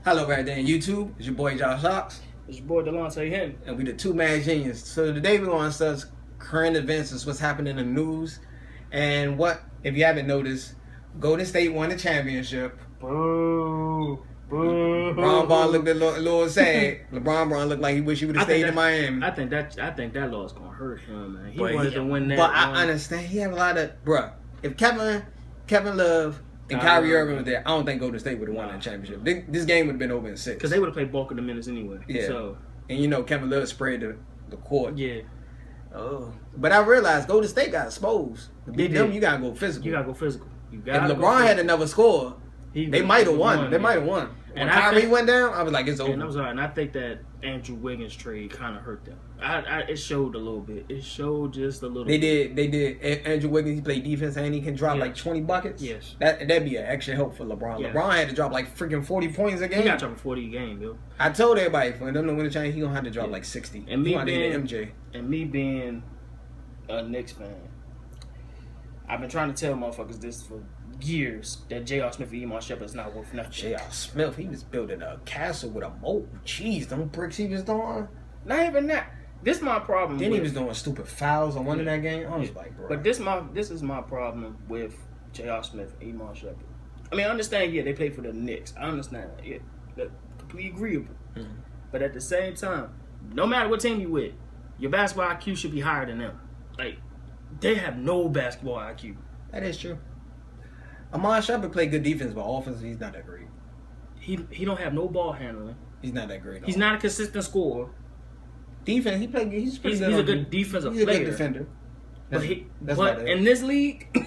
Hello right there in YouTube. It's your boy Josh Ox. It's your boy Delonte Henry. And we the two mad genius. So today we're going to discuss current events and what's happening in the news. And what, if you haven't noticed, Golden State won the championship. Boo. Boo. LeBron Ball looked a little sad. LeBron Ball looked like he wish he would have stayed in Miami. I think that loss gonna hurt him, man. He wanted to win that. But I understand. He have a lot of if Kevin Love and Kyrie Irving was there, I don't think Golden State would have won that championship. This game would have been over in 6. Because they would have played bulk of the minutes anyway. Yeah. So. And you know Kevin Love sprayed the court. Yeah. Oh. But I realized Golden State got exposed. To beat them, you gotta go physical. You gotta go physical. If LeBron had another score, they might have won. They might have won. When Kyrie went down, I was like, it's over. And I think that Andrew Wiggins trade kind of hurt them. It showed a little bit. It showed just a little bit. They did. Andrew Wiggins, he played defense and he can drop like 20 buckets. Yes. That'd be an extra help for LeBron. Yeah. LeBron had to drop like freaking 40 points a game. He got to drop 40 a game, Bill. I told everybody, for them to win the championship, he gonna have to drop like 60. And me being MJ. And me being a Knicks fan, I've been trying to tell motherfuckers this for years that J.R. Smith and Iman Shumpert is not worth nothing. J.R. Smith, he was building a castle with a moat. Jeez, them bricks he was doing. Not even that. This is my problem. Then he was doing stupid fouls on one of that game. I was like, bro. But this is my problem with J.R. Smith and Iman Shumpert. I mean, I understand, they play for the Knicks. I understand that. Yeah, that's completely agreeable. Mm-hmm. But at the same time, no matter what team you with, your basketball IQ should be higher than them. Like, they have no basketball IQ. That is true. Iman Shumpert played good defense, but offense, he's not that great. He don't have no ball handling. He's not that great. He's not a consistent scorer. Defense, he's pretty good. He's a good defensive player. He's a good defender. But in this league, you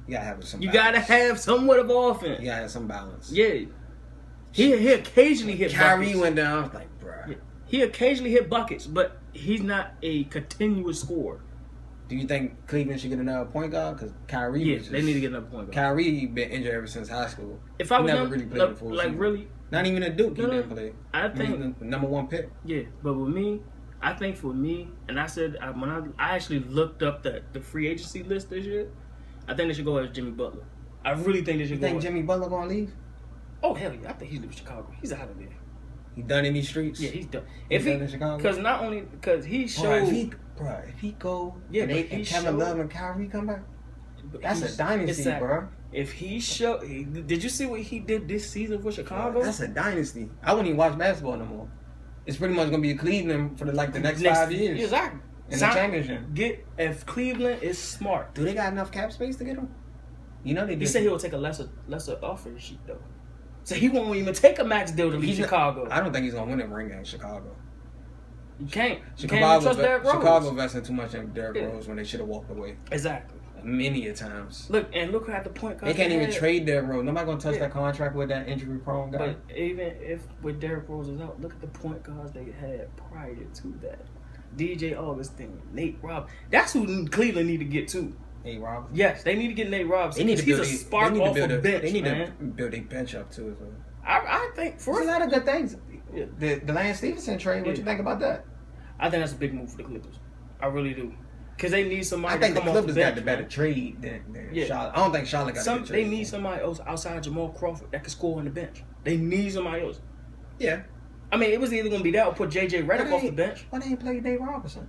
gotta have some. You gotta have somewhat of offense. You gotta have some balance. Yeah. He occasionally hit Kyrie buckets. went down. I was like, bruh. Yeah. He occasionally hit buckets, but he's not a continuous scorer. Do you think Cleveland should get another point guard? Because Kyrie they need to get another point guard. Kyrie been injured ever since high school. If I was never really played full season. really, not even a Duke, he didn't play. I think the number 1 pick. Yeah, but with me, I think for me, and I said when I actually looked up the free agency list this year, I think they should go as Jimmy Butler. I really think they should go. You think Jimmy Butler gonna leave? Oh hell yeah! I think he's leaving Chicago. He's out of there. He done in these streets? Yeah, he's done. He's done in Chicago? Because he showed. If he go, yeah, and Kevin Love and Kyrie come back, that's a dynasty, bro. If he showed, did you see what he did this season for Chicago? Bro, that's a dynasty. I wouldn't even watch basketball no more. It's pretty much gonna be Cleveland for the next 5 years. Exactly. In the championship. If Cleveland is smart, do they got enough cap space to get him? You know they do. He said he will take a lesser offer sheet though. So he won't even take a max deal to leave Chicago. I don't think he's gonna win a ring in Chicago. You can't. Chicago trust Derrick Rose. Chicago invested too much in Derrick Rose when they should have walked away. Exactly. Many a times. Look at the point guard. They can't even trade Derrick Rose. Nobody gonna touch that contract with that injury prone guy. But even if with Derrick Rose is out, look at the point guards they had prior to that. DJ Augustine, Nate Robinson. That's who Cleveland need to get to. Nate Robinson? Yes, they need to get Nate Robinson. They need to build a spark off a bench. They need to build a bench up too. So. I think there's a lot of good things. Yeah. The Lance Stevenson trade. What you think about that? I think that's a big move for the Clippers. I really do. Because they need somebody. I think to come the Clippers off the bench, got the better trade than Charlotte. I don't think Charlotte got the better trade. They need somebody else outside Jamal Crawford that can score on the bench. They need somebody else. Yeah. I mean, it was either going to be that or put J.J. Redick off the bench. Why they ain't play Nate Robinson?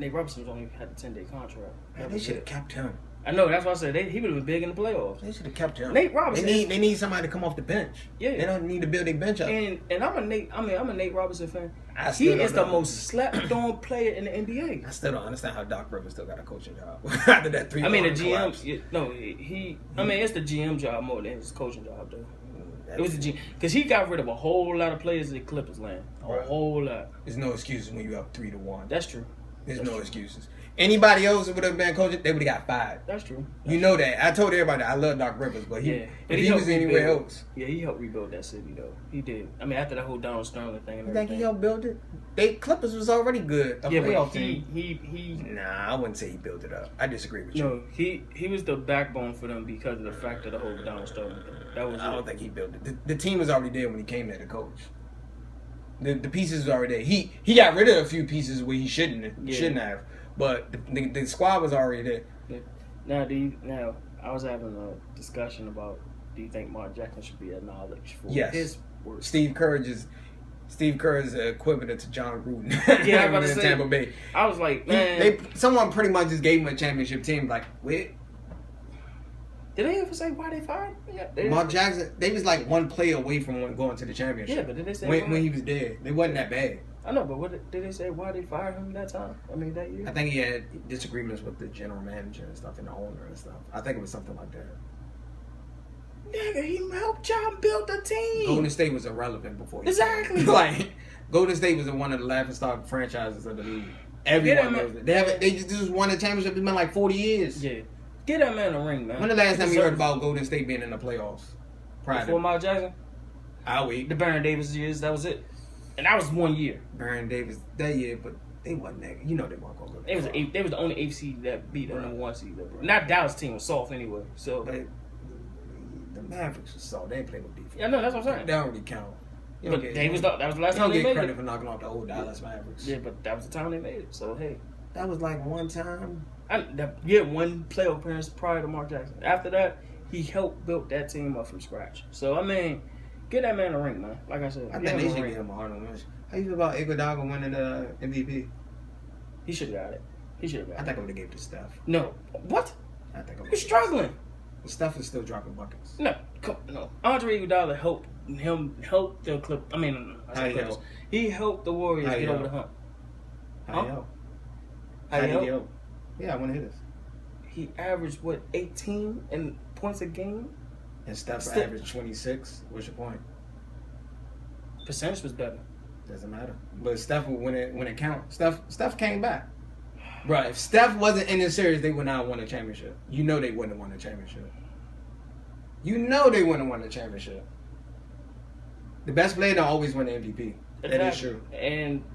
Nate Robinson only had a 10-day contract. Man, they should have kept him. I know, that's why I said he would have been big in the playoffs. They should have kept him. Nate Robinson. They need somebody to come off the bench. Yeah. They don't need to build a bench up. And I'm a Nate Robinson fan. He is the most slept-on player in the NBA. I still don't understand how Doc Rivers still got a coaching job after that 3. I mean, the GM. I mean, it's the GM job more than his coaching job, though. It was the GM because he got rid of a whole lot of players in the Clippers land. A whole lot. There's no excuses when you up 3-1. That's true. There's no excuses. Anybody else that would have been coaching, they would have got fired. That's true. You know that. I told everybody that I love Doc Rivers, but if he was anywhere else. Yeah, he helped rebuild that city, though. He did. I mean, after that whole Donald Sterling thing and everything. You think he helped build it? Clippers was already good. Yeah, but he... Nah, I wouldn't say he built it up. I disagree with you. No, he was the backbone for them because of the fact of the whole Donald Sterling thing. I don't think he built it. The team was already there when he came there to coach. The pieces was already there. He got rid of a few pieces where he shouldn't have. But the squad was already there. Now I was having a discussion about do you think Mark Jackson should be acknowledged for Yes. his work? Steve Kerr is the equivalent to John Gruden. Yeah, I was about to say, Tampa Bay. I was like, man. Someone pretty much just gave him a championship team. Like, wait. Did they ever say why they fired him? Yeah, Mark Jackson, they was like one play away from going to the championship. Yeah, but did they say when he was there? They wasn't that bad. I know, but what did they say why they fired him that time? I mean, that year? I think he had disagreements with the general manager and stuff and the owner and stuff. I think it was something like that. Nigga, he helped y'all build the team. Golden State was irrelevant before. Exactly. Like, Golden State was one of the laughingstock franchises of the league. Everyone knows it. They just won a championship. It's been like 40 years. Yeah. Get that man a ring, man. When the last time you heard about Golden State being in the playoffs? Before Miles Jackson? I'll wait. The Baron Davis years, that was it. And that was 1 year. Baron Davis that year, but they wasn't that. You know they weren't going to go. They was the only 8 seed that beat the number 1 seed. Not Dallas team was soft anyway. So but the Mavericks was soft. They didn't play no defense. Yeah, no, that's what I'm saying. They don't really count. But that was the last time they made it. You don't get credit for knocking off the old Dallas Mavericks. Yeah, but that was the time they made it. So hey, that was like one time. One playoff appearance prior to Mark Jackson. After that, he helped build that team up from scratch. So I mean, get that man a ring, man. Like I said, I think they should give him a hard on. How you feel about Iguodala winning the MVP? He should have got it. He should have got it. I think I would have gave it to Steph. No. What? I think I would. He's struggling. Steph is still dropping buckets. No. Andre Iguodala helped the Clip. I mean, he helped the Warriors get over the hump. How did he help? Yeah, I want to hear this. He averaged 18 in points a game, and Steph averaged 26. What's your point? Percentage was better. Doesn't matter. But Steph, when it counts, Steph came back. Bro, if Steph wasn't in this series, they would not have won a championship. You know they wouldn't have won a championship. You know they wouldn't have won a championship. The best player don't always win the MVP. Exactly. That is true.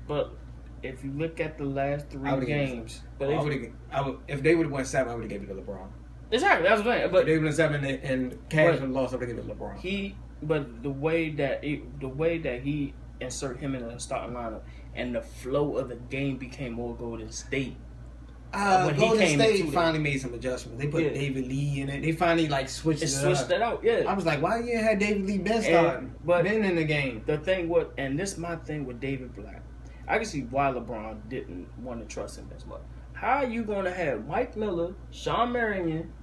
But if you look at the last 3 games, if they would have won 7, I would have given it to LeBron. Exactly, that's what I'm saying. But if they would have 7 and Cavs would have lost, I would have given it to LeBron. But the way that he insert him in the starting lineup and the flow of the game became more Golden State. Golden State finally made some adjustments. They put David Lee in it. They finally switched that out. Yeah, I was like, why you had David Lee been starting? But been in the game. The thing and this is my thing with David Black. I can see why LeBron didn't want to trust him as much. How are you going to have Mike Miller, Sean Marion,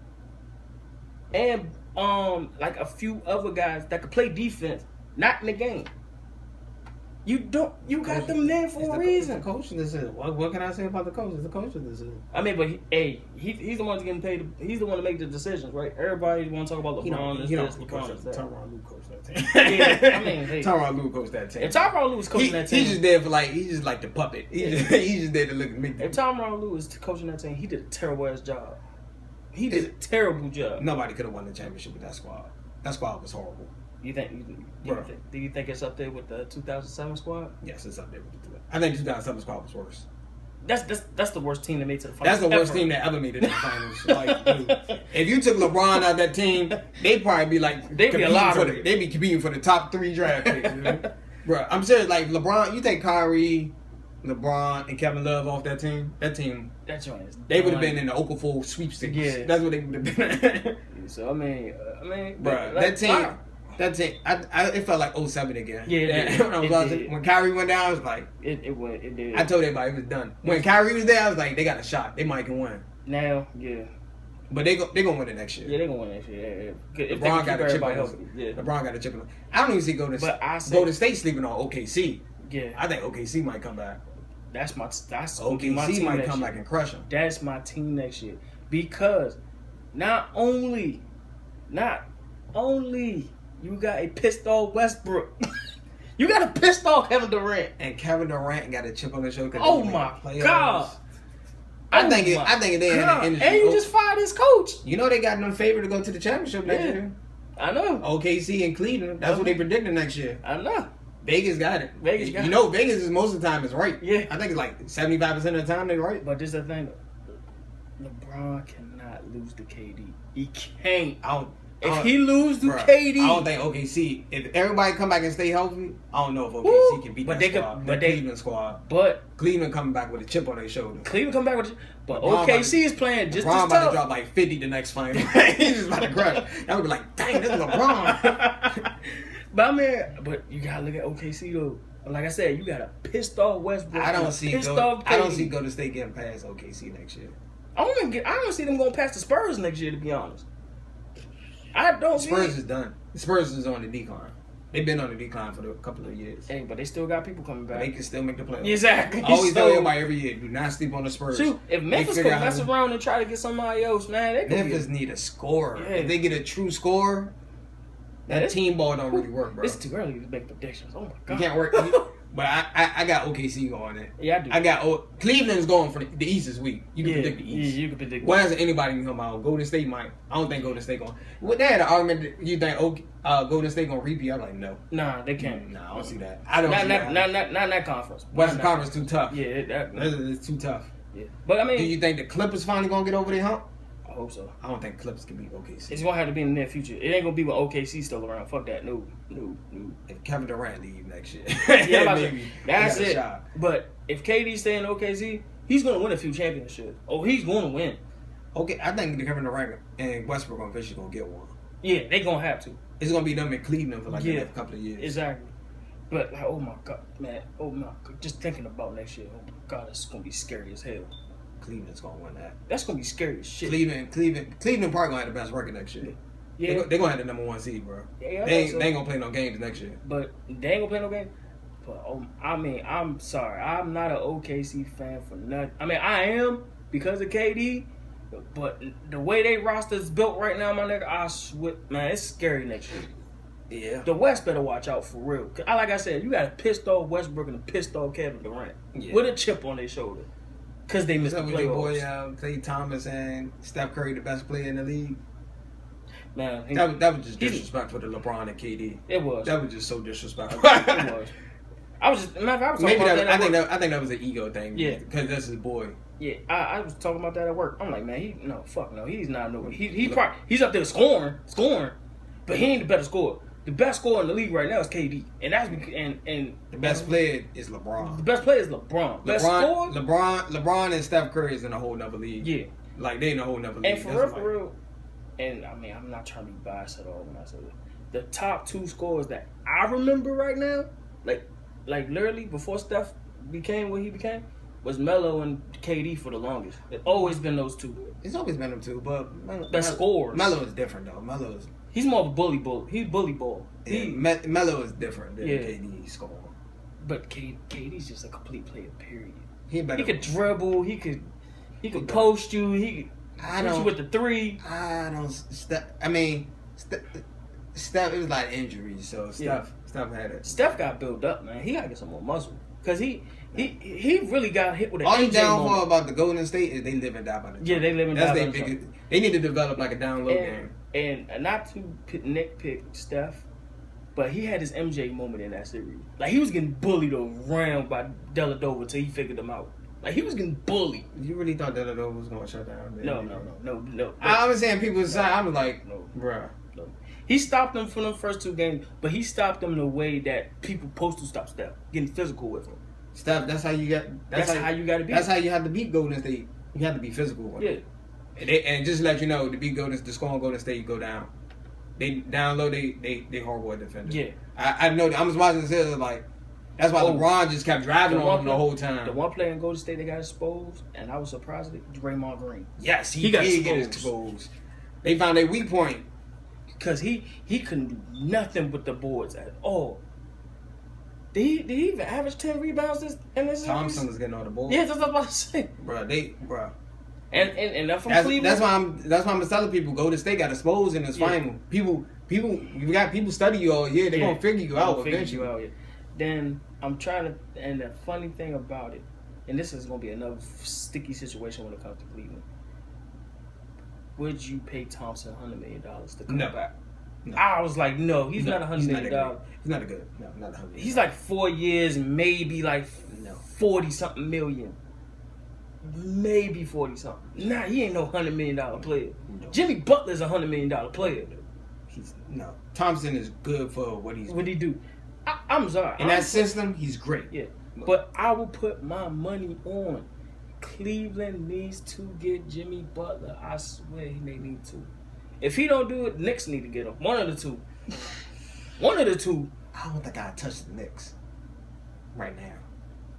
and a few other guys that could play defense, not in the game? You got them there for a reason. The coaching decision. What can I say about the coach? It's the coaching decision. I mean, but he's the one that's getting paid. He's the one to make the decisions, right? Everybody want to talk about LeBron. Tyronn Lue coached that team. Yeah, I mean, Tyronn Lue coached that team. If Tyronn Lue was coaching that team, he's just there for he's just like the puppet. He's just there to look at me. If Tyronn Lue was coaching that team, he did a terrible ass job. He did a terrible job. Nobody could have won the championship with that squad. That squad was horrible. Do you think it's up there with the 2007 squad? Yes, it's up there with the 2007. I think the 2007 squad was worse. That's the worst team that made it to the finals. That's the worst team that ever made it to the finals. Dude, if you took LeBron out of that team, they'd probably be they'd be competing for the top 3 draft picks. Bro, I'm serious. LeBron, you take Kyrie, LeBron, and Kevin Love off that team? That's right. They would have been in the Okafor sweepstakes. Yeah, that's what they would have been. So I mean, bro, that team. That's it. It felt like 07 again. Yeah, when Kyrie went down, I was like, it did. I told everybody it was done. When Kyrie was there, I was like, they got a shot. They might can win. Now, yeah. But they gonna win it next year. Yeah, they gonna win next year. Yeah. LeBron got a chip on him. Yeah. LeBron got a chip on him. I don't even see Golden State sleeping on OKC. Yeah. I think OKC might come back. That's OKC my team might come back and crush them. That's my team next year because not only you got a pissed off Westbrook. You got a pissed off Kevin Durant. And Kevin Durant got a chip on his shoulder. Oh my God. I think it did. And you just fired his coach. You know they got no favor to go to the championship next year. I know. OKC and Cleveland. That's what they predicted next year. I know. Vegas got it. You know Vegas is most of the time is right. Yeah. I think it's like 75% of the time they're right. But this is the thing. LeBron cannot lose to KD. He can't. If he lose to KD, I don't think OKC. If everybody come back and stay healthy, I don't know if OKC can beat Cleveland squad. But Cleveland coming back with a chip on their shoulder. Cleveland come back with, but OKC is playing just as tough. LeBron about to drop like 50 the next final. He's just about to crush. I would be like, dang, this is LeBron. But I mean, you gotta look at OKC though. Like I said, you got a pissed off Westbrook. I don't see Golden State getting past OKC next year. I don't see them going past the Spurs next year, to be honest. I don't see Spurs is done. The Spurs is on the decline. They've been on the decline for a couple of years. Hey, but they still got people coming back. They can still make the playoffs. Exactly. I always tell everybody every year, do not sleep on the Spurs. Shoot, if Memphis could mess around and try to get somebody else, man, they could Memphis need a scorer. Yeah. If they get a true scorer, that team ball don't really work, bro. It's too early to make predictions. Oh my god. You can't work. But I got OKC going it. Yeah, I do. I got Cleveland's going for the East this week. You can predict the East. Yeah, you can predict. Why hasn't anybody come out? Golden State might. I don't think Golden State going. Well, they had an argument. That you think Golden State going to repeat? I'm like, no. Nah, they can't. Nah, I don't see that. I don't. Not see that. Not in that conference. Western Conference too tough. Yeah, it's too tough. Yeah, but I mean, do you think the Clippers finally going to get over their hump? I hope so. I don't think Clippers can beat OKC. It's gonna have to be in the near future. It ain't gonna be with OKC still around. Fuck that. No. If Kevin Durant leave next year, yeah, maybe that's it. But if KD stay in OKC, he's gonna win a few championships. Oh, he's gonna win. Okay, I think Kevin Durant and Westbrook are eventually gonna get one. Yeah, they gonna have to. It's gonna be them in Cleveland for like the next couple of years. Exactly. But like, oh my god, man, oh my god, just thinking about next year, oh my god, it's gonna be scary as hell. Cleveland's gonna win that. That's gonna be scary as shit. Cleveland probably gonna have the best record next year. Yeah, they're gonna have the number 1 seed, bro. Yeah, they ain't gonna play no games next year. But they ain't gonna play no games. But I mean, I'm sorry, I'm not an OKC fan for nothing. I mean, I am because of KD, but the way they roster is built right now, my nigga, I swear, man, it's scary next year. Yeah. The West better watch out for real. Like I said, you got a pissed off Westbrook and a pissed off Kevin Durant with a chip on their shoulder. Because they missed the playoffs. Boy, Klay Thomas and Steph Curry, the best player in the league. Man, that was just disrespectful to LeBron and KD. It was. That was just so disrespectful. It was. I was talking about that. I think that was an ego thing. Yeah, because that's his boy. Yeah, I was talking about that at work. I'm like, man, he's not no. He's up there scoring, but he ain't the better scorer. The best scorer in the league right now is KD, and the best player is LeBron. The best player is LeBron. Best scorer, LeBron and Steph Curry is in a whole nother league. Yeah, like they in a whole nother league. And for real. And I mean, I'm not trying to be biased at all when I say this. The top 2 scorers that I remember right now, like literally before Steph became what he became, was Melo and KD for the longest. It's always been those two. It's always been them two, but best scorers. Melo is different though. He's more of a bully ball. He's bully ball. Melo is different than KD score. But KD's just a complete player. Period. He could dribble. He could post you. He could shoot you with the 3. Steph. It was like injuries, so Steph had it. Steph got built up, man. He gotta get some more muscle because he really got hit with an Only MJ downfall moment. about the Golden State is they live and die by the Yeah, they live and die by the biggest. They need to develop like a down low game. And not to nitpick Steph, but he had his MJ moment in that series. Like he was getting bullied around by Dellavedova until he figured him out. Like he was getting bullied. You really thought Dellavedova was gonna shut down? No. I was saying people side. I was like, no, bruh. No. He stopped them from the first 2 games, but he stopped them in a way that people supposed to stop Steph, getting physical with him. Steph, that's how you got. That's how you got to be. That's how you have to beat Golden State. You have to be physical with them. And just to let you know, to beat the score on Golden State, you go down. They down low. They horrible at defenders. Yeah, I know. I was watching this. Like that's why LeBron just kept driving on him the whole time. The one player in Golden State that got exposed, and I was surprised at it, Draymond Green. Yes, he got exposed. They found a weak point. Because he couldn't do nothing with the boards at all. Did he even average 10 rebounds in this series? Thompson was getting all the boards. Yeah, that's what I was about to say. Bruh. And from Cleveland. That's why I'm telling people Golden State got exposed in this final. People, you got people study you all year. They're gonna figure you out eventually. Then I'm trying to, and the funny thing about it, and this is gonna be another sticky situation when it comes to Cleveland. Would you pay Thompson $100 million to come back? No. I was like, no, he's not $100 million. He's not a good. No, not $100 million. He's like 4 years, maybe like 40-something million. Maybe 40-something. Nah, he ain't no $100 million player. No. Jimmy Butler's a $100 million player. Thompson is good for what he's. What he do? I'm sorry. In that system, he's great. Yeah, but I will put my money on Cleveland needs to get Jimmy Butler. I swear they need to. If he don't do it, Knicks need to get him. One of the two. One of the two. I don't think I touch the Knicks right now.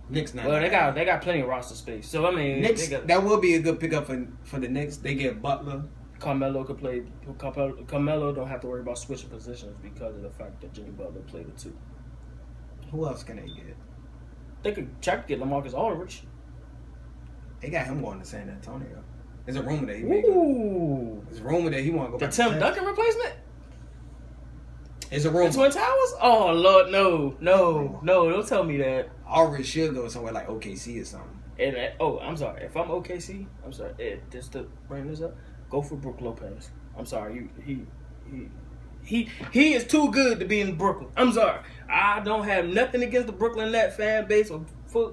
Knicks not. Well, they got plenty of roster space. So I mean, Knicks, that will be a good pickup for the Knicks. They get Butler. Carmelo could play. Carmelo don't have to worry about switching positions because of the fact that Jimmy Butler played the two. Who else can they get? They could try to get LaMarcus Aldridge. They got him going to San Antonio. There's a rumor that he may go. There's a rumor that he want to go back to Tim Duncan replacement? It's a rumor. The Twin Towers? Oh, Lord, no. Don't tell me that. Aldridge should go somewhere like OKC or something. And I'm sorry. If I'm OKC, I'm sorry. Just to bring this up, go for Brook Lopez. I'm sorry. He is too good to be in Brooklyn. I'm sorry. I don't have nothing against the Brooklyn Nets fan base or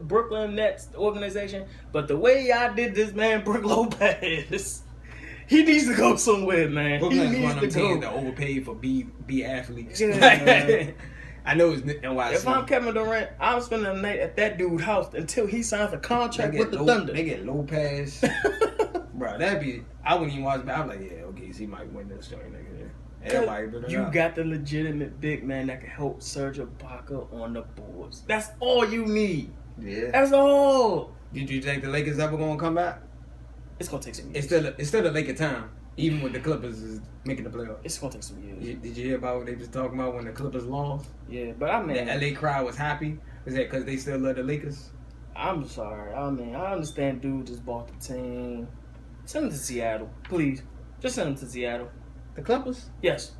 Brooklyn Nets organization, but the way y'all did this, man, Brook Lopez, he needs to go somewhere, man. Brooklyn's one of them teams that overpaid for B athletes. Yeah, I know it's NYC. If I'm Kevin Durant, I'm spending the night at that dude's house until he signs a contract with the Thunder. They get Lopez. Bro, I wouldn't even watch it, but I'm like, yeah, okay, so he might win this joint, nigga. You got the legitimate big man that can help Serge Ibaka on the boards. That's all you need. Yeah. That's all. Did you think the Lakers ever gonna come back? It's gonna take some years. It's still a Laker time, even with the Clippers is making the playoffs. It's gonna take some years. Did you hear about what they was talking about when the Clippers lost? Yeah, but I mean, the LA crowd was happy. Is that because they still love the Lakers? I'm sorry. I mean, I understand dude just bought the team. Send them to Seattle, please. Just send them to Seattle. The Clippers? Yes.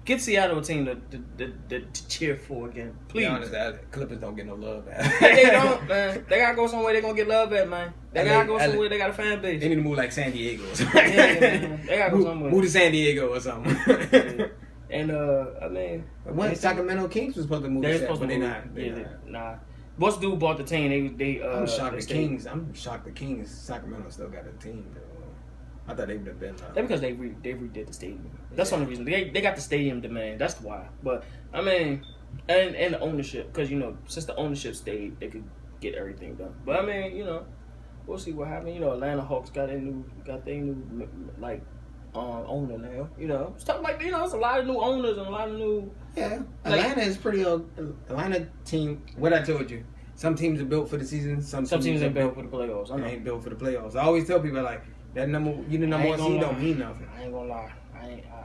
Get Seattle a team to cheer for again. Please. Be honest, the Clippers don't get no love, man. They don't, man. They gotta go somewhere they're gonna get love at, man. They gotta go somewhere they got a fan base. They need to move like San Diego or something. Yeah, man. They gotta go somewhere. Move to San Diego or something. Yeah. And I mean, when Sacramento Kings was supposed to move, but they're not. Nah. Once dude bought the team, they I'm shocked the Kings. Sacramento still got a team though. I thought they would have been. That's because they redid the stadium. That's the only reason. They got the stadium demand. That's why. But I mean, and the ownership, because since the ownership stayed, they could get everything done. But I mean, we'll see what happens. Atlanta Hawks got their new like owner now. Stuff like it's a lot of new owners and a lot of new. Yeah, Atlanta is pretty. Atlanta team. What I told you. Some teams are built for the season. Some teams ain't built for the playoffs. I know. Ain't built for the playoffs. I always tell people like. That the number one seed don't mean nothing. I ain't gonna lie.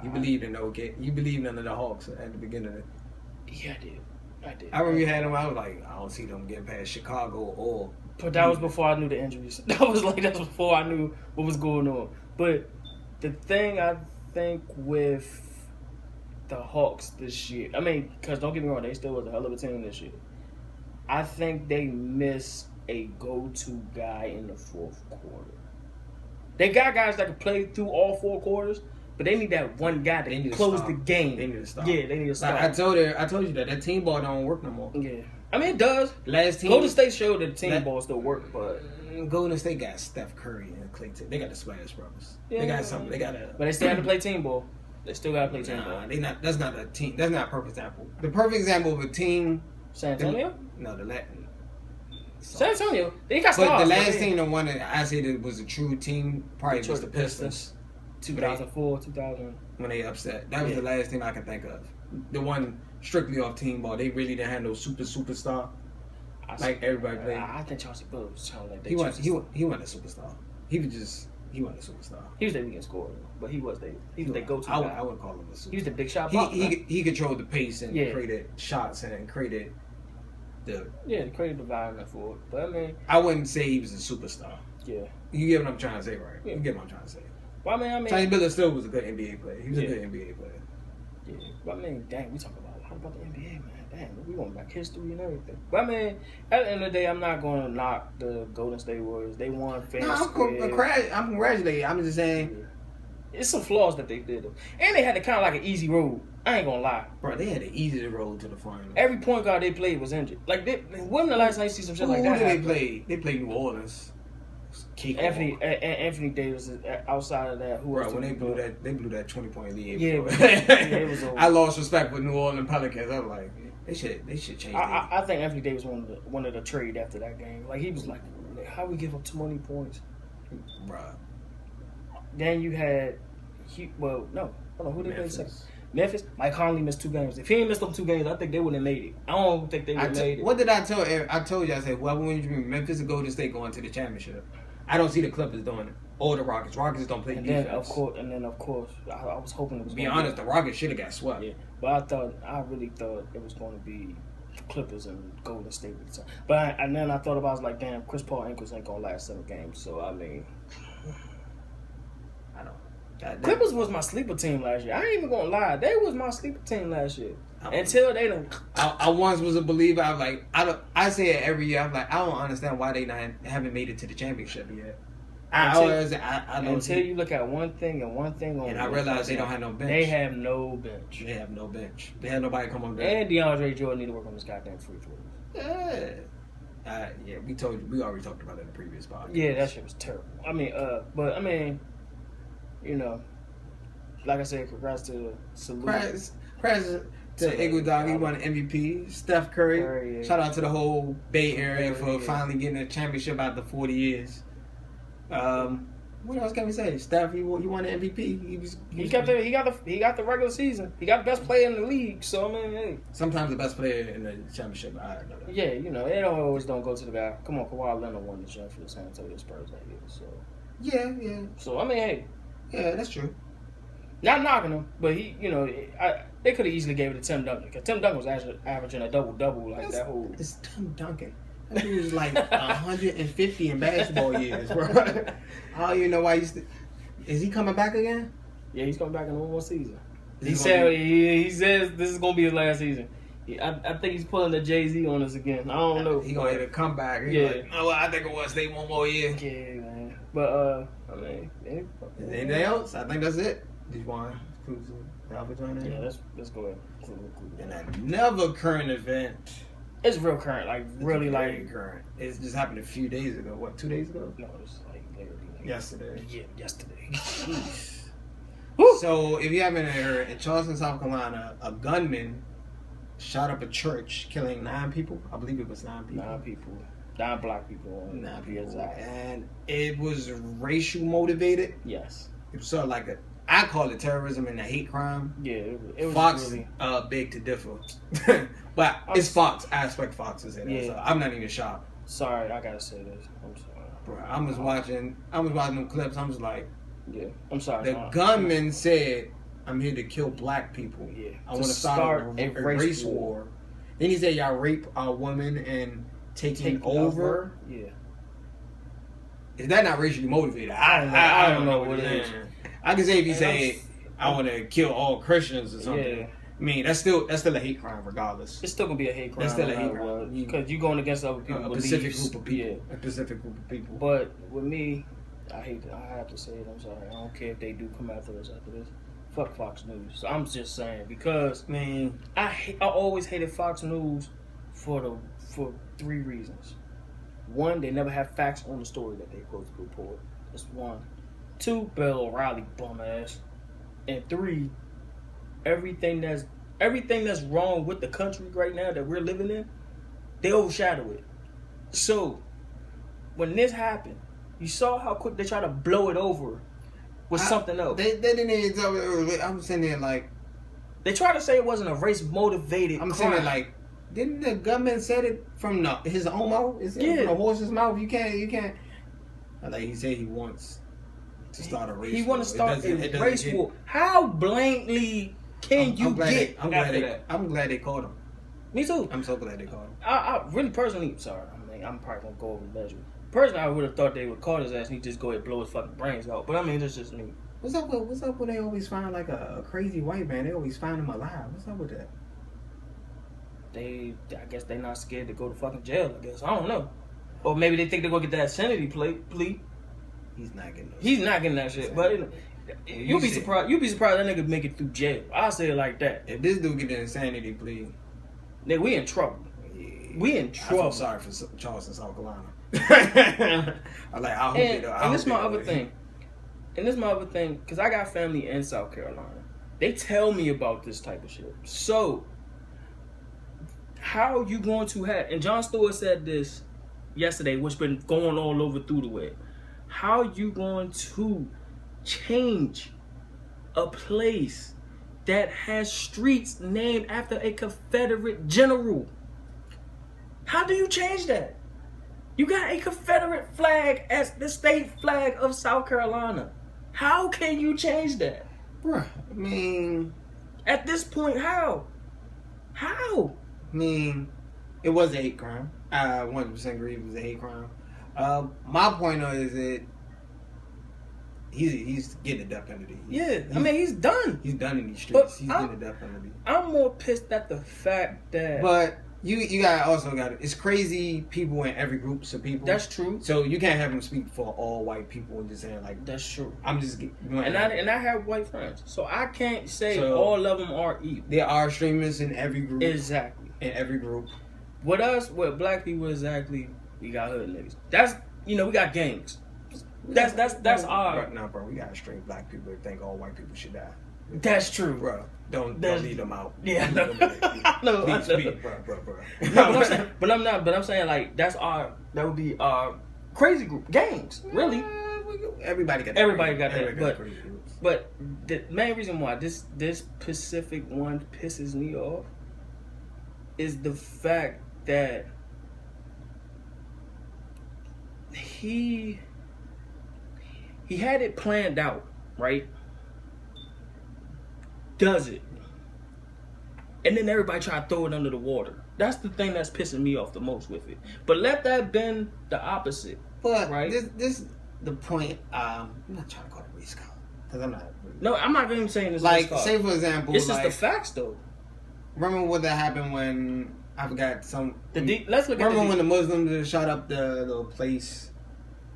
You believed in You believed in the Hawks at the beginning of it. Yeah, I did. I remember you had them. I was like, I don't see them getting past Chicago or. But that was before I knew the injuries. That was before I knew what was going on. But the thing I think with the Hawks this year, I mean, because don't get me wrong, they still was a hell of a team this year. I think they miss a go-to guy in the fourth quarter. They got guys that can play through all four quarters, but they need that one guy that can close the game. They need to stop. Yeah, they need to stop. I told you that team ball don't work no more. Yeah. I mean, it does. Golden State showed that the team ball still work, but Golden State got Steph Curry and Clay. They got the Splash Brothers. Yeah. They got something. They got But they still have to play team ball. They still got to play team ball. That's not a team. That's not a perfect example. The perfect example of a team. San Antonio? No, the Latin. San Antonio, they got stars. But the last team, the one that I say that was a true team, probably was the Pistons. 2004, 2000. When they upset. That was the last team I can think of. The one strictly off team ball. They really didn't have no superstar. Like everybody played. I think Chauncey Billups sounded like that. He wasn't a superstar. He wasn't a superstar. He was their weekend scorer, but he was their go-to guy. I wouldn't call him a superstar. He was the big shot. He controlled the pace and created shots and created the created the environment for it. But I mean, I wouldn't say he was a superstar. Yeah, you get what I'm trying to say, right? Yeah. You get what I'm trying to say. Well, I mean, Chauncey Billups still was a good NBA player. He was a good NBA player. Yeah, but I mean, dang, we talk about a lot about the NBA, man. Damn, we going back history and everything. But I mean, at the end of the day, I'm not going to knock the Golden State Warriors. They won fair. No, I'm congratulating. I'm just saying. It's some flaws that they did. And they had to kind of like an easy road. I ain't gonna lie. Bro, they had an easy road to the final. Every point guard they played was injured. Like, when the last time you see some shit like that? Who did they play? They played New Orleans. Anthony Davis is outside of that. Who Bro, else? when they blew that 20-point lead. Yeah, bro. it was over. I lost respect for New Orleans Pelicans. I was like, they should change. I think Anthony Davis wanted to trade after that game. Like he was like, how we give up 20 points, bro. Then you had, hold on, who did they say? Memphis. Mike Conley missed 2 games. If he ain't missed them 2 games, I think they wouldn't have made it. I don't think they would have made it. What did I tell? I told you. I said, whoever wins, Memphis and Golden State going to the championship. I don't see the Clippers doing it or the Rockets. Rockets don't play defense. Then of course, I was hoping it was. To be honest, the Rockets should have got swept. Yeah, but I really thought it was going to be Clippers and Golden State at the time. But then I thought about it, I was like, damn, Chris Paul ankles ain't gonna last 7 games. So I mean, I don't. Clippers was my sleeper team last year. I ain't even gonna lie, they was my sleeper team last year. Until they don't. I once was a believer. I was like, I say it every year. I'm like, I don't understand why they haven't made it to the championship yet. Until you look at one thing only. And I realize they don't have no bench. They have no bench. They have no bench. They have nobody come on bench. And DeAndre Jordan need to work on his goddamn free throws. Yeah. We already talked about that in the previous podcast. Yeah, that shit was terrible. You know, like I said, congrats to Salute. Congrats to Iguodala. He won an MVP. Steph Curry. Shout out to the whole Bay Area for finally getting a championship after 40 years. What else can we say? Steph, he won the MVP. He got the regular season. He got the best player in the league. So I mean, hey. Sometimes the best player in the championship. I know that. Yeah, you know, it always don't go to the guy. Come on, Kawhi Leonard won the championship for the San Antonio Spurs that year. So yeah. So I mean, hey. Yeah, that's true. Not knocking him, but they could have easily gave it to Tim Duncan. Because Tim Duncan was actually averaging a double-double like that whole. It's Tim Duncan. That dude was like 150 in basketball years, bro. I don't even know why is he coming back again? Yeah, he's coming back in one more season. He says this is gonna be his last season. I think he's pulling the Jay-Z on us again. I don't know. He gonna hit a comeback. I think I want to stay one more year. Yeah, man. But anything else? I think that's it. Did you want to Yeah, let's go ahead. And another current event. It's real current, like really like current. It just happened a few days ago. What, 2 days ago? No, it's like literally yesterday. Yeah, yesterday. So if you haven't heard, in Charleston, South Carolina, a gunman shot up a church, killing 9 people. I believe it was 9 people. 9 people. 9 black people. 9 people. And it was racial motivated. Yes. It was sort of like I call it terrorism and a hate crime. Yeah, it was Fox really... big to differ. But it's Fox. I expect Fox to say that. Yeah. So I'm not even shocked. Sorry, I gotta say this. I'm sorry. Bro, I was watching them clips. I'm just like, yeah, I'm sorry. The gunman said, "I'm here to kill black people. Yeah, I want to start a race war." Then he said, "Y'all rape our women and taking over." Yeah. Is that not racially motivated? I don't know what it is. I can say if he said, "I want to kill all Christians" or something. Yeah. I mean, that's still a hate crime, regardless. It's still gonna be a hate crime. That's still a hate crime because you're going against other people. A specific group of people. Yeah. A specific group of people. But with me, I have to say it. I'm sorry. I don't care if they do come after us after this. Fuck Fox News. So I'm just saying because man, I always hated Fox News for 3 reasons. 1, they never have facts on the story that they're supposed to report. That's 1. 2, Bill O'Reilly bum ass. And 3, everything that's wrong with the country right now that we're living in, they overshadow it. So when this happened, you saw how quick they try to blow it over with something else. They didn't even tell me. I'm sitting there like they try to say it wasn't a race motivated. I'm sitting there like, didn't the government said it from his own mouth? Is it from the horse's mouth? You can't. Like he said, he wants to start a race. He wants to start a race war. How blatantly can you get after that? I'm glad they caught him. Me too. I'm so glad they caught him. I really personally, sorry, I mean, I'm probably gonna go over the measure. Personally, I would have thought they would caught his ass and he'd just go ahead and blow his fucking brains out. But I mean, that's just me. What's up when they always find like a crazy white man? They always find him alive. What's up with that? I guess they not scared to go to fucking jail. I guess I don't know, or maybe they think they're gonna get that sanity plea. He's not getting. He's not getting that shit. But you'll be surprised. You'll be surprised that nigga make it through jail. I'll say it like that. If this dude get the insanity plea, nigga, we in trouble. Yeah. We in trouble. I'm sorry for Charleston, South Carolina. I'm like, I hope they don't. And this is my other thing. Because I got family in South Carolina. They tell me about this type of shit. So, how you going to have... And Jon Stewart said this yesterday, which been going all over through the web. How you going to change a place that has streets named after a Confederate general? How do you change that? You got a Confederate flag as the state flag of South Carolina. How can you change that? Bruh, I mean... At this point, how? How? I mean, it was a hate crime. I 100% agree it was a hate crime. My point is that he's getting a death penalty. He's done. He's done in these streets. He's getting a death penalty. I'm more pissed at the fact that... But... You also got it. It's crazy people in every group of people. That's true. So you can't have them speak for all white people and just saying like that's true. I'm just I have white friends, so I can't say all of them are evil. There are extremists in every group. Exactly. In every group. With black people exactly, we got hood niggas. That's we got gangs. That's our. Bro, we got extreme black people that think all white people should die. That's true, bro. Don't leave them out. Yeah, no, please, bro. But I'm saying like that would be our crazy group gangs. Really, everybody got that. But the main reason why this specific one pisses me off is the fact that he had it planned out, right? Does it, and then everybody try to throw it under the water. That's the thing that's pissing me off the most with it. But let that been the opposite. But right? This the point. I'm not trying to call it race car because I'm not. No, I'm not even saying this. Like, say for example, it's just the facts though. Remember what that happened when I forgot some. Let's look. Remember when the Muslims shot up the little place?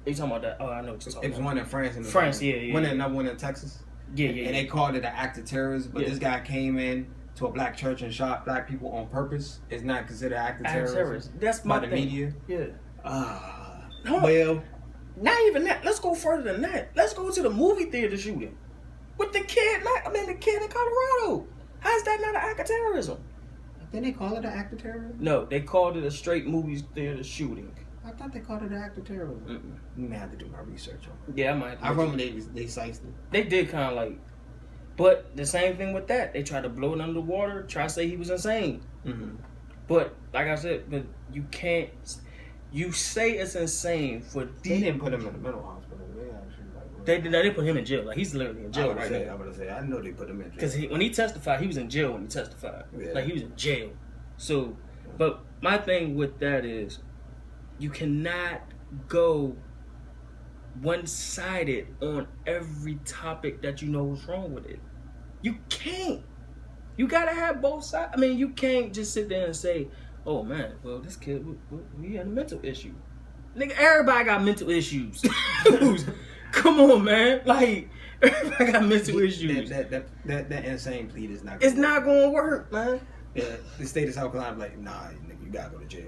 Are you talking about that? Oh, I know what you're talking about. It was one in France. Yeah. Another one in Texas. Yeah. And they called it an act of terrorism, but this guy came in to a black church and shot black people on purpose. It's not considered an act of terrorism. That's my by the thing. media. Yeah. Well, not even that. Let's go further than that. Let's go to the movie theater shooting with the kid. The kid in Colorado. How's that not an act of terrorism? Didn't they call it an act of terrorism? No, they called it a straight movie theater shooting. I thought they called it an act of terrorism. You may have to do my research on it. Yeah, I might. I remember they sized it. They did kind of like, but the same thing with that. They tried to blow it under the water, try to say he was insane. Mm-hmm. But like I said, but you can't. You say it's insane for. They didn't put him in the mental hospital. They actually They put him in jail. Like he's literally in jail right now. I'm gonna say I know they put him in jail because when he testified, he was in jail when he testified. Yeah. Like he was in jail. So, but my thing with that is, you cannot go one-sided on every topic that you know is wrong with it. You can't. You gotta have both sides. I mean, you can't just sit there and say, "Oh man, well this kid, we had a mental issue." Nigga, everybody got mental issues. Come on, man. Like everybody got mental issues. That insane plea is not. It's not gonna work, man. Yeah, the state of South Carolina, like, nah, nigga, you gotta go to jail.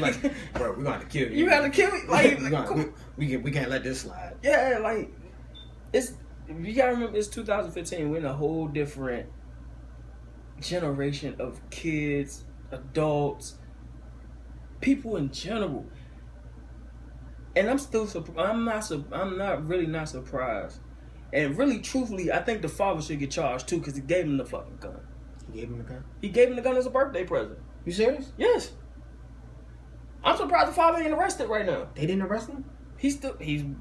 Like, bro, we're gonna kill you. You gotta kill me. Like, we can't let this slide. Yeah, like, you gotta remember, it's 2015. We're in a whole different generation of kids, adults, people in general. And I'm not really surprised. And really, truthfully, I think the father should get charged too because he gave him the fucking gun. He gave him the gun? He gave him the gun as a birthday present. You serious? Yes. I'm surprised the father ain't arrested right now. They didn't arrest him? He's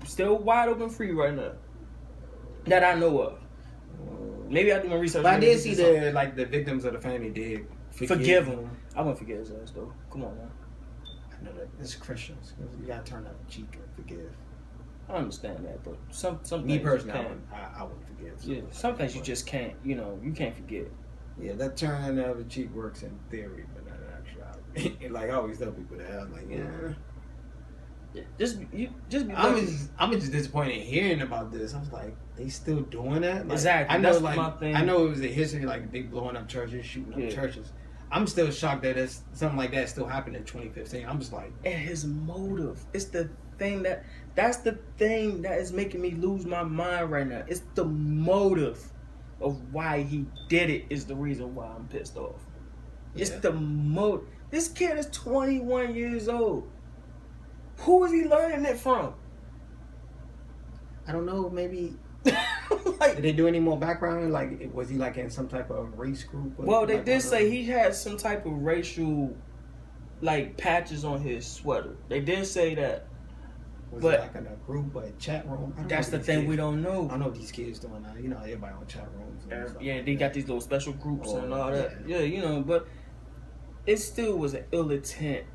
still wide open free right now. That I know of. Maybe I do my research. But I did see the victims of the family did forgive him. I wouldn't forget his ass though. Come on, man. I know that it's Christians. You gotta turn up the cheek and forgive. I understand that, but some me personally, I wouldn't forgive. Yeah, some things you just can't. You can't forget. Yeah, that turning of the cheek works in theory, but not in actuality. Like I always tell people that, I'm like, Just be. I'm just disappointed hearing about this. I was like, they still doing that? Like, exactly. I know, that's my thing. I know it was a history, like they blowing up churches, shooting up churches. I'm still shocked that it's something like that still happened in 2015. I'm just like, and his motive. It's the thing that's the thing that is making me lose my mind right now. It's the motive of why he did it is the reason why I'm pissed off. It's the motive. This kid is 21 years old. Who is he learning it from? I don't know, maybe. Like, did they do any more background? Like, was he like in some type of race group? Well, they did say he had some type of racial, like, patches on his sweater. They did say that. Was but it like in a group, a chat room? That's the thing, we don't know. I don't know what these kids doing now. You know, everybody on chat rooms. Yeah, they got these little special groups and all that. Yeah, you know, but it still was an ill intent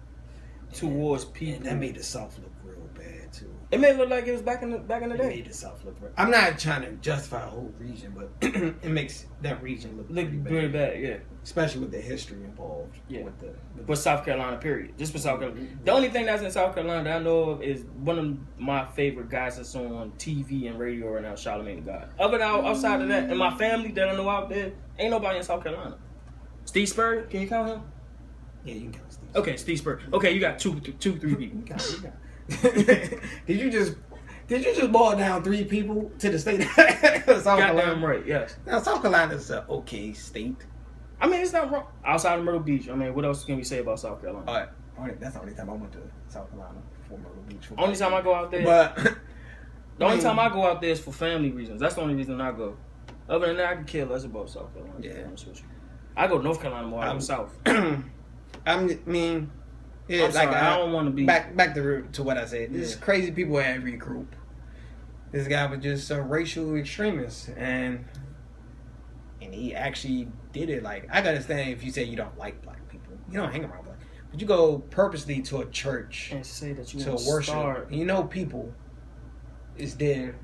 towards people. And that made the South look real bad too. It made it look like it was back in the day. It made the South look real. I'm not trying to justify a whole region, but it makes that region look pretty bad. Yeah, especially with the history involved. Yeah, with South Carolina, period. Just for South Carolina. The only thing that's in South Carolina that I know of is one of my favorite guys that's on TV and radio right now, Charleston the God. Other than outside of that, and my family that I know out there, ain't nobody in South Carolina. Steve Spurrier, can you count him? Yeah, you can count Steve. Okay, Steve Spurrier. Okay, you got two, 3 people. You got. Did you just boil down 3 people to the state of South Carolina? Goddamn right, yes. Now South Carolina is an okay state. I mean, it's not wrong. Outside of Myrtle Beach, I mean, what else can we say about South Carolina? All right, that's the only time I went to South Carolina for Myrtle Beach. Only time I go out there. But the only time I go out there is for family reasons. That's the only reason I go. Other than that, I can care less about South Carolina. Yeah. I go to North Carolina more. I go south. I mean, yeah, I'm sorry, I don't want to be back to what I said. There's crazy people in every group. This guy was just a racial extremist, and he actually did it. Like, I can understand if you say you don't like black people, you don't hang around black, but you go purposely to a church and say that you to want worship. Start. And you know, people is there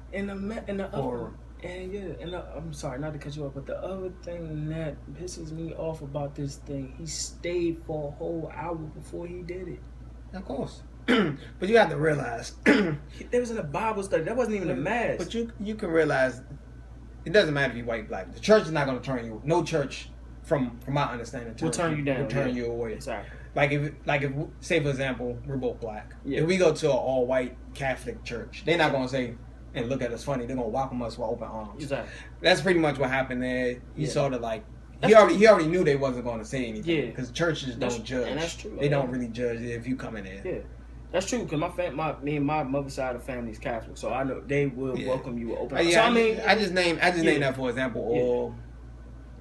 I'm sorry, not to cut you off, but the other thing that pisses me off about this thing, he stayed for a whole hour before he did it. Of course. But you have to realize there was in a Bible study. That wasn't even a mass. But you can realize it doesn't matter if you white, black. The church is not going to turn you. No church, from my understanding, will turn you down. Will turn you away. Exactly. Like if say for example we're both black. Yeah. If we go to an all white Catholic church, they're not going to say and look at us funny. They're going to welcome us with open arms. Exactly. That's pretty much what happened there. He sort of like. He already knew they wasn't going to say anything. Yeah. Because churches don't judge. And that's true. They don't really judge if you come in there. Yeah. That's true, because me and my mother's side of the family is Catholic, so I know they will welcome you with open arms. Yeah, so, I just named that for example. Or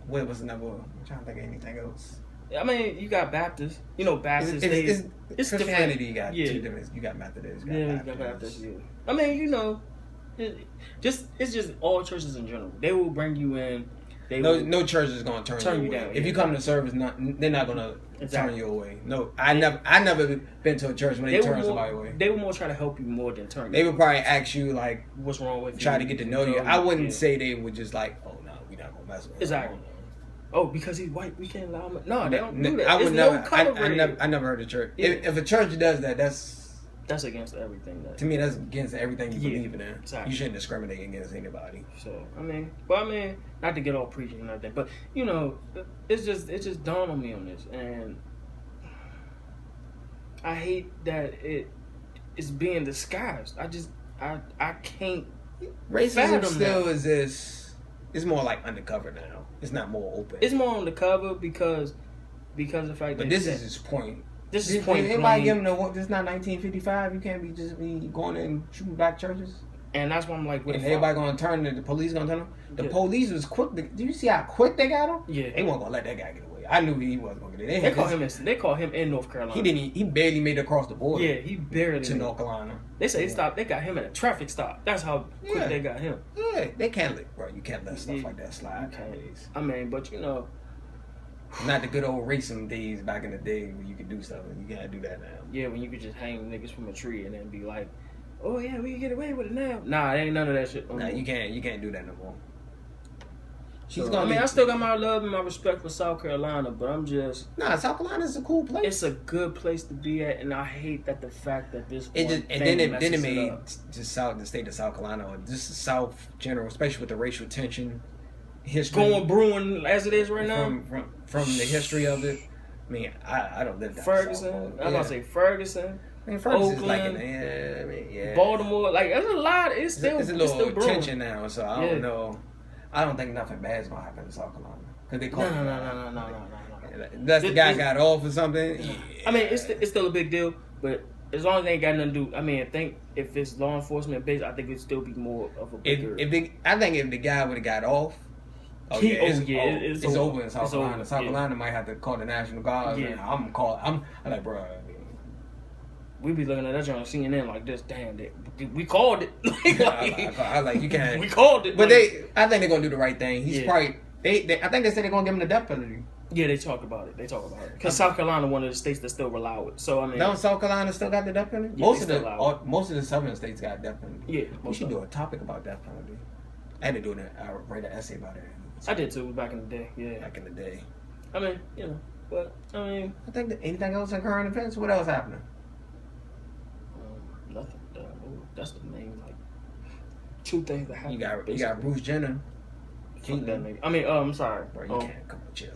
what was another one? I'm trying to think of anything else. I mean, you got Baptists. You know, Baptists. It's Christianity. You got two different. You got Methodists. You got Baptists. Yeah. I mean, you know, it's just all churches in general. They will bring you in. No church is going to turn you down. If you come to service, they're not going to turn you away. No, I never been to a church when they turn somebody away. They would more try to help you more than turn you. They would probably ask you like, "What's wrong with you?" Try to get to know you. I wouldn't say they would just like, "Oh no, we're not gonna mess with him." Exactly. Oh, because he's white, we can't allow him. No, they don't do that. I never heard of church. Yeah. If a church does that, that's against everything. To me, that's against everything you believe in. Exactly. You shouldn't discriminate against anybody. So I mean, not to get all preaching and everything, but you know, it just dawned on me on this, and I hate that it is being disguised. I can't. Racism still exists. It's more like undercover now. It's not more open. It's more undercover because of the fact that. But this is his point. This is point. Anybody give him this is not 1955. You can't be going and shooting black churches. And that's why I'm like, and everybody gonna turn the police gonna turn him. The police was quick. Do you see how quick they got him? Yeah, they weren't gonna let that guy get away. I knew he wasn't gonna get it. They call him in North Carolina. He barely made it across the border. Yeah, he barely to North Carolina. They say they got him at a traffic stop. That's how quick they got him. Yeah, they can't let you can't let stuff like that slide nowadays. I mean, but you know. Not the good old racing days back in the day when you could do stuff, and you can't do that now. Yeah, when you could just hang niggas from a tree and then be like, "Oh yeah, we can get away with it now." Nah, it ain't none of that shit. Nah, you can't do that no more. I still got my love and my respect for South Carolina, but I'm just South Carolina's a cool place. It's a good place to be at, and I hate that the fact that this then it made the state of South Carolina, or just the South general, especially with the racial tension. History going brewing as it is right now from the history of it. I mean, I don't live down Ferguson. South. I was gonna say Ferguson. I mean, Ferguson's Oakland, like, yeah. Baltimore. Like, there's a lot. It's a little brewing. tension now, so I don't know. I don't think nothing bad's gonna happen in South Carolina because they call No. That's the guy got off or something. Yeah. I mean, it's still a big deal, but as long as they ain't got nothing to do, I mean, I think if it's law enforcement based, I think it'd still be more of a bigger. I think if the guy would have got off, it's over in South Carolina. South Carolina might have to call the National Guard. Yeah. I'm like, bro. We be looking at that joint on CNN like this. Damn, we called it. I like you can't. We called it, but I think they're gonna do the right thing. He's probably. I think they said they're gonna give him the death penalty. Yeah, they talk about it. Because South Carolina, one of the states that still allow it. So I mean, don't South Carolina still got the death penalty? Yeah, most of the southern states got death penalty. Yeah, we should do a topic about death penalty. I had to do that. I write an essay about it. I did too back in the day. Yeah, back in the day. I mean, but I mean, I think anything else in current events? What else happening? Nothing. That's the main two things that happened. You got Bruce Jenner. Fuck that nigga. I mean, I'm sorry. Bro, you can't come on, chill.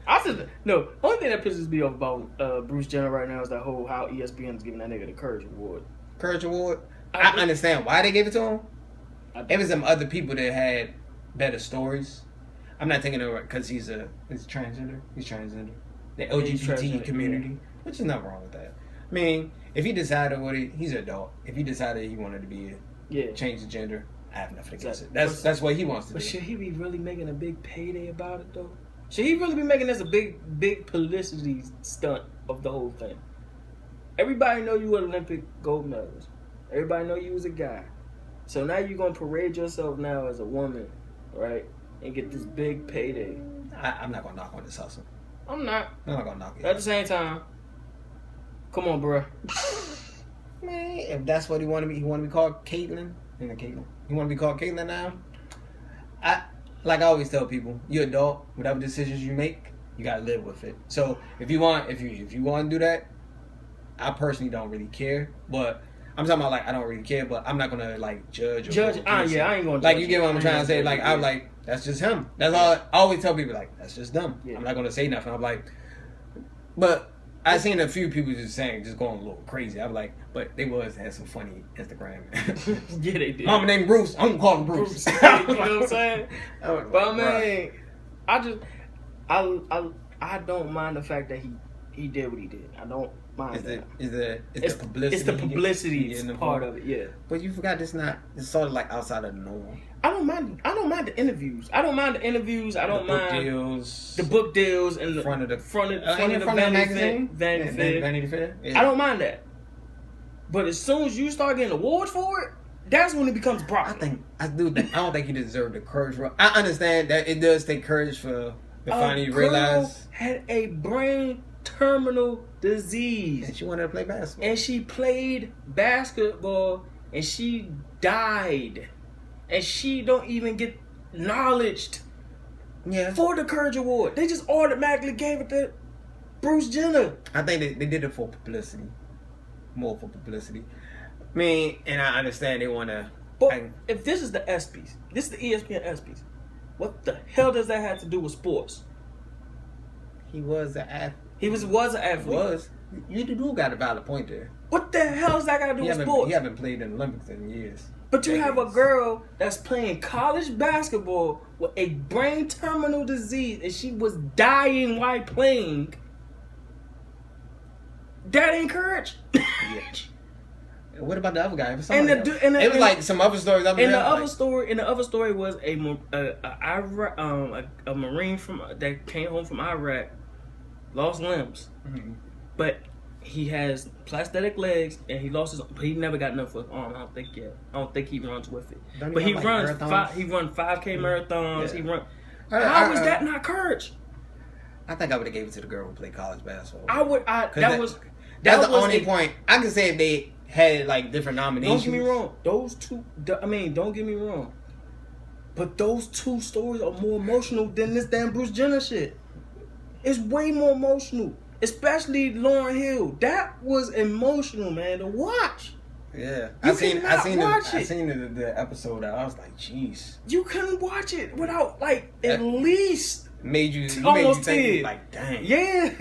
I said no. Only thing that pisses me off about Bruce Jenner right now is that whole how ESPN is giving that nigga the Courage Award. Courage Award. I understand why they gave it to him. It was some other people that had better stories. I'm not thinking of it because he's transgender. He's transgender. The LGBT community, which is nothing wrong with that. I mean, if he decided he's an adult. If he decided he wanted to be change the gender, I have nothing against it. That's what he wants to do. But should he be really making a big payday about it though? Should he really be making this a big publicity stunt of the whole thing? Everybody know you an Olympic gold medalist. Everybody know you was a guy. So now you're gonna parade yourself now as a woman, right? And get this big payday. I'm not gonna knock on this hustle. I'm not gonna knock it. At the same time, come on, bro. Man, if that's what he want to be called Caitlyn. You want to be called Caitlyn now? I always tell people, you're adult. Whatever decisions you make, you gotta live with it. So if you want to do that, I personally don't really care. But I'm talking about I don't really care. but I'm not gonna judge. I ain't gonna you get what I'm trying to say. I'm that's just him. That's all. I always tell people that's just them. Yeah. I'm not gonna say nothing. I'm but. I seen a few people just going a little crazy. I'm but they had some funny Instagram. Yeah, they did. Mama named Bruce. I'm gonna call him Bruce. You know what I'm saying? But I mean, I don't mind the fact that he did what he did. I don't mind that. It's the publicity. It's the publicity part of it. Yeah. But you forgot it's sort of outside of the norm. I don't mind the interviews. I don't mind the book deals and the front of the Vanity Fair. Yeah. I don't mind that. But as soon as you start getting awards for it, that's when it becomes a problem. I don't think he deserved the courage. I understand that it does take courage for finally realize had a brain terminal disease. And she wanted to play basketball. And she played basketball and she died. And she don't even get acknowledged for the Courage Award. They just automatically gave it to Bruce Jenner. I think they did it for publicity. More for publicity. I mean, and I understand they want to... But if this is the ESPYs, this is the ESPN ESPYs, what the hell does that have to do with sports? He was an athlete. He was an athlete. You do got a valid point there. What the hell does that got to do with sports? He haven't played in the Olympics in years. But you have a girl that's playing college basketball with a brain terminal disease and she was dying while playing. That ain't courage. Yeah. What about the other guy? It was some other stories. The other story was a Marine that came home from Iraq, lost limbs, but he has prosthetic legs and he never got enough for his arm. I don't think he runs with it. But he runs 5K marathons. Yeah. How is that not courage? I think I would have gave it to the girl who played college basketball. That's the only point. I could say if they had different nominations. Don't get me wrong. Don't get me wrong. But those two stories are more emotional than this damn Bruce Jenner shit. It's way more emotional. Especially Lauryn Hill. That was emotional, man, to watch. Yeah. I seen the episode. I was like, jeez. You couldn't watch it without, at least made you Almost think did. like, dang. Yeah.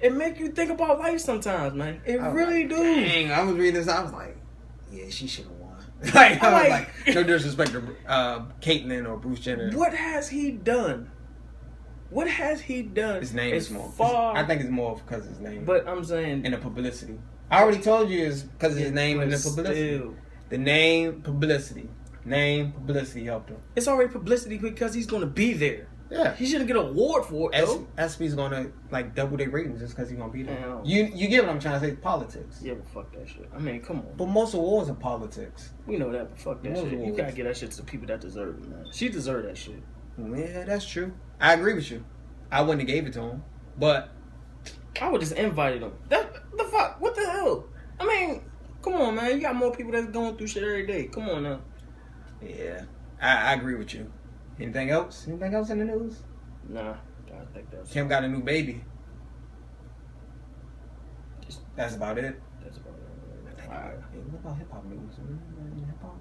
It make you think about life sometimes, man. It really do. Dang, I was reading this. I was like, yeah, she should have won. Like, I was like, no disrespect to Caitlyn or Bruce Jenner. What has he done? What has he done? His name is more. Far, I think it's more because of his name. But I'm saying, and the publicity. I already told you it's because of his name and the publicity. Still, the name publicity helped him. It's already publicity because he's gonna be there. Yeah, he shouldn't get an award for it. SB's gonna like double their ratings just because he's gonna be there. Damn. You get what I'm trying to say? Politics. Yeah, but fuck that shit. I mean, come on. But most awards are politics. We know that, but fuck that most shit. Awards. You gotta get that shit to the people that deserve it, man. She deserved that shit. Yeah, that's true. I agree with you. I wouldn't have gave it to him, but I would just invited him. The fuck? What the hell? I mean, come on, man. You got more people that's going through shit every day. Come on now. Yeah, I agree with you. Anything else? Anything else in the news? Nah, I think that's... Kim got a new baby. That's about it. That's about it. Alright. Hey, what about hip-hop news? Hip-hop?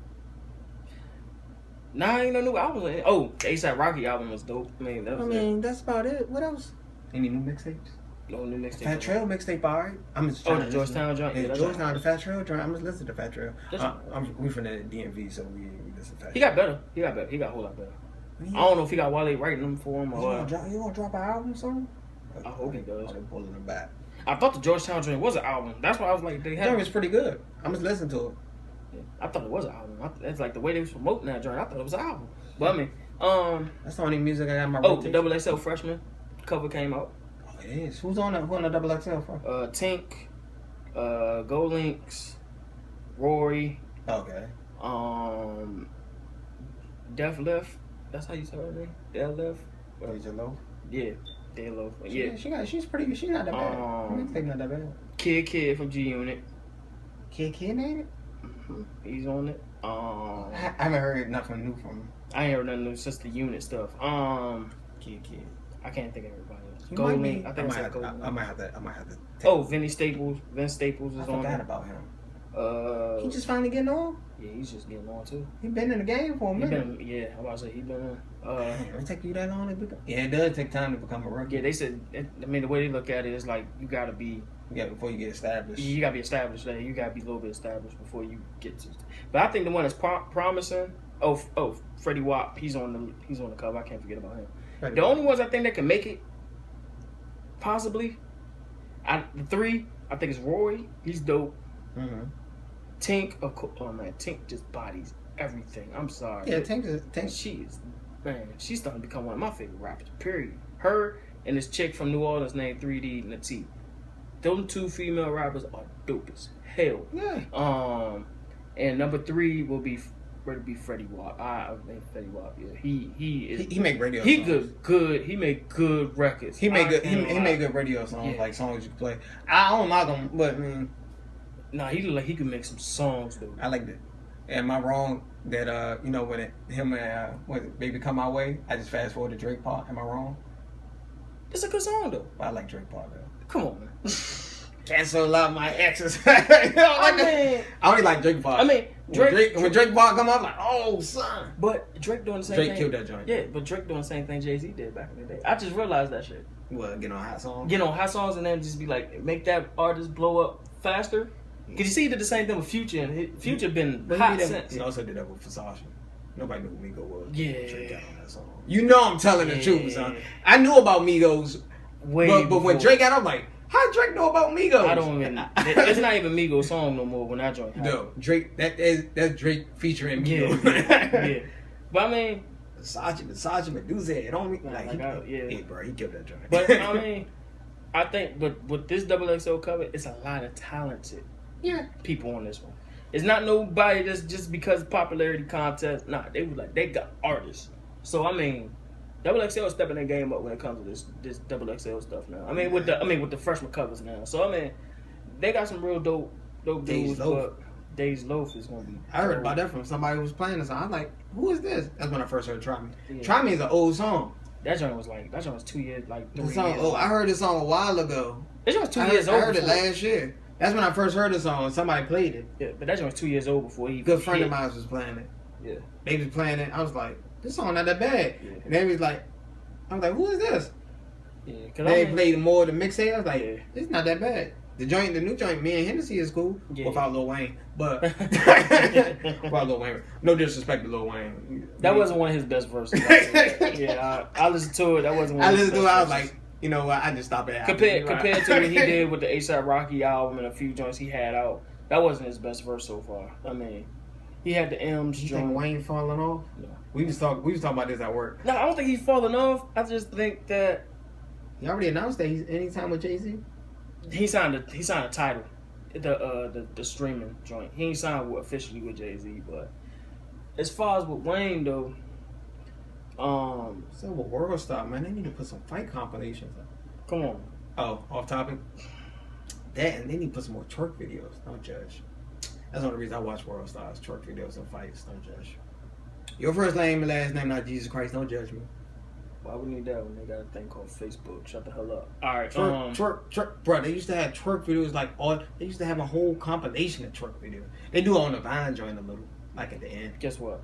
Nah, ain't no new album. Oh, the A$AP Rocky album was dope. I mean, that's about it. What else? Any new mixtapes? No new mixtape. Fat Trail mixtape, alright. I'm just the Georgetown joint? Yeah, Georgetown, the Fat Trail joint. I'm just listening to Fat Trail. We from the DMV, so we listen to Fat Trail. He got better. He got a whole lot better. I don't know if he got Wale writing them for him or... You want to drop an album or something? I hope he does. They're pulling him back. I thought the Georgetown joint was an album. That's why I was like, they had... That was pretty good. I'm just listening to it. Yeah, I thought it was an album. It's like the way they was promoting that joint. I thought it was an album. But I mean, that's the only music I got in my rotation. The XXL Freshman cover came out. Oh, it is. Who's on the double XL for? Tink, Go Links, Rory. Okay. Def Left. That's how you say her name? Def Left. Deja Loaf. Yeah, Deja Loaf. Yeah, she's pretty. She's not that bad. Mixtape not that bad. Kid from G Unit. Kid ain't it? Mm-hmm. He's on it. I haven't heard nothing new from him. I ain't heard nothing new since the Unit stuff. Kid. I can't think of everybody else. Goldlink. I think I might have to. Oh, Vince Staples. Vince Staples is on. I forgot about him. He just finally getting on. Yeah, he's just getting on too. He been in the game for a minute. I'm about to say he been on. It take you that long to become? Yeah, it does take time to become a rookie. Yeah, they said. I mean, the way they look at it is like you gotta be. Yeah, before you get established. You gotta be established. Like, you gotta be a little bit established before you get to. But I think the one that's promising. Oh, Freddie Wap. He's on the cover. I can't forget about him. The only ones I think that can make it, possibly, the three. I think it's Rory. He's dope. Mm-hmm. Tink, oh man, Tink just bodies everything. I'm sorry. Yeah, Tink. She is, man. She's starting to become one of my favorite rappers. Period. Her and this chick from New Orleans named 3D Nati. Those two female rappers are dope as hell. Yeah. And number 3 will be Freddie Wap. I think Freddie Wap. Yeah, he is. He make radio. He songs. good. He make good records. He make good radio songs, like songs you can play. I don't like him, but I mean. Nah, he look like he could make some songs though. I like that. Am I wrong that when him and when Baby Come My Way, I just fast forward to Drake part? Am I wrong? It's a good song though. I like Drake part though. Come on, man. Cancel a lot of my exes. I only like Drake part. I mean, when Drake part come up, like, oh son. But Drake doing the same thing. Drake killed that joint. Yeah, but Drake doing the same thing Jay-Z did back in the day. I just realized that shit. What, get on hot songs? Get on hot songs and then just be like, make that artist blow up faster. Cause you see, he did the same thing with Future, and Future been hot since. He also did that with Versace. Nobody knew who Migos was. Yeah. Drake got on that song. You know I'm telling the truth, son. I knew about Migos, but when Drake got on, I'm like, how Drake know about Migos? I don't even. It's not even Migos song no more when I joined. No, Drake. That's Drake featuring Migos. Yeah. But I mean, Versace, Medusa, it don't mean like yeah, bro, he killed that joint. But I mean, I think, but with this XXL cover, it's a lot of talented people on this one. It's not nobody that's just because popularity contest. Nah, they got artists. So I mean, XXL is stepping their game up when it comes to this XXL stuff now. I mean with the freshman covers now. So I mean, they got some real dope dudes. But Days Loaf is gonna be. I heard about that from somebody who was playing the song. I'm like, who is this? That's when I first heard Try Me. Yeah. Try Me is an old song. That joint was 2 years, 3 years. Oh, I heard this song a while ago. That joint was 2 years old. I heard it last year. That's when I first heard the song and somebody played it. Yeah, but that joint was 2 years old before he. Good friend of mine was playing it. Yeah. They was playing it. I was like, this song not that bad. Yeah. And they was like, I was like, who is this? Yeah, They played more of the mixtape. I was like, Yeah. it's not that bad. The new joint, me and Hennessy is cool without Lil Wayne, but without Lil Wayne. No disrespect to Lil Wayne. That wasn't one of his best verses. Yeah, I listened to it. That wasn't one I of his listened best to it. I was verses. like, you know what? I just stopped at Compared to what he did with the A$AP Rocky album and a few joints he had out, that wasn't his best verse so far. I mean, he had the M's You joint. think Wayne falling off? No. We was talking about this at work. No, I don't think he's falling off. I just think that He already announced that he's anytime with Jay-Z. he signed a title, the streaming joint. He ain't signed officially with Jay-Z, but as far as with Wayne though, So with World Star, man, they need to put some fight compilations up. come on. Oh, off topic. That and they need to put some more twerk videos. Don't judge. That's the only reason I watch World Stars. Twerk videos and fights. Don't judge. Your first name and last name, not Jesus Christ. Don't judge me. Why would we need that when they got a thing called Facebook? Shut the hell up. All right, Twerk, bro. They used to have twerk videos like all. They used to have a whole compilation of twerk videos. They do it on the Vine joint a little, like at the end. Guess what?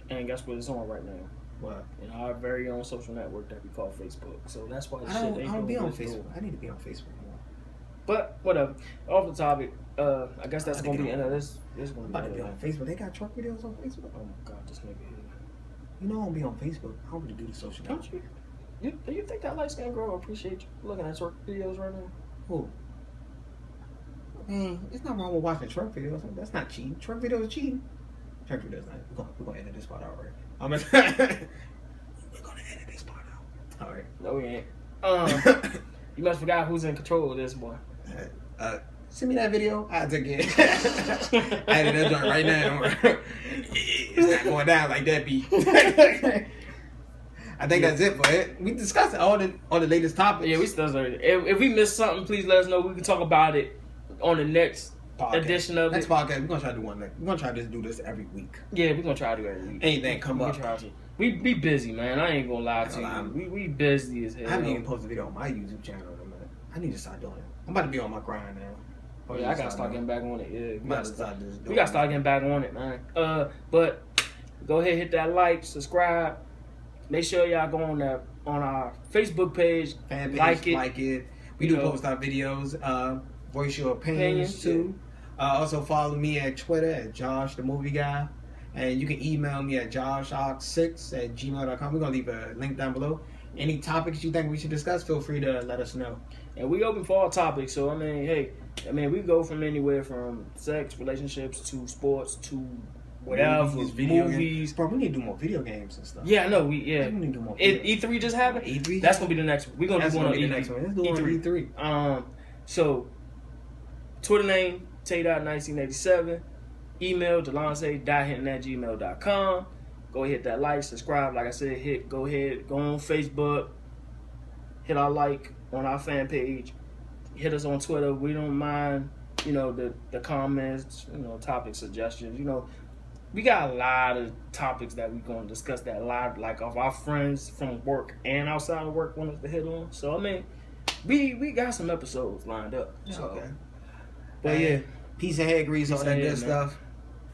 And guess what it's on right now? What? In our very own social network that we call Facebook. So that's why I don't be on Facebook. I need to be on Facebook more. But whatever. Off the topic. I guess that's gonna be the end of this. This gonna I'm about to be on Facebook. They got truck videos on Facebook. Oh my god, this nigga here. You know I don't be on Facebook. I don't really do the social Don't network. you? Do you think that light skinned girl will appreciate you looking at truck videos right now? Who? Man, it's not wrong with watching truck videos. That's not cheating. Truck videos are cheating. Truck videos not. We're gonna edit this part out, right? We're gonna edit this part out. All right. No, we ain't. You must forgot who's in control of this, boy. Send me that video. I'll take it. I edit that joint right now. It's not going down like that, B. I think that's it for it. We discussed all the latest topics. Yeah, we still if we missed something, please let us know. We can talk about it on the next edition of next it. podcast. We're gonna try to do one next. We're gonna try to do this every week. Yeah, we're gonna try to do it every week. Anything come up. We be busy, man. I ain't gonna lie to you. We busy as hell. I haven't even posted a video on my YouTube channel in a minute. I need to start doing it. I'm about to be on my grind now. Oh yeah, I gotta start getting back on it. Yeah, we gotta start getting back on it, man. But go ahead, hit that like, subscribe. Make sure y'all go on our Facebook page, fan page, like it. We do post our videos. Voice your opinions too. Also follow me at Twitter at Josh the Movie Guy, and you can email me at joshox6@gmail.com. We're gonna leave a link down below. Any topics you think we should discuss, feel free to let us know. And we open for all topics. So we go from anywhere from sex, relationships to sports to whatever, movies. Bro, we need to do more video games and stuff. Yeah, I know. We need to do more. E3 just happened. E3. That's gonna be the next one. We're gonna do one on E3. Let's do one on E3. So Twitter name Tay.1987. Email delonce.hinton@gmail.com. Go hit that like, subscribe. Like I said, go on Facebook. Hit our like on our fan page. Hit us on Twitter. We don't mind, the comments, topic suggestions. We got a lot of topics that we're going to discuss that a lot, like of our friends from work and outside of work want us to hit on. So, we got some episodes lined up. So. Okay. But yeah. Peace and head grease, all that good stuff.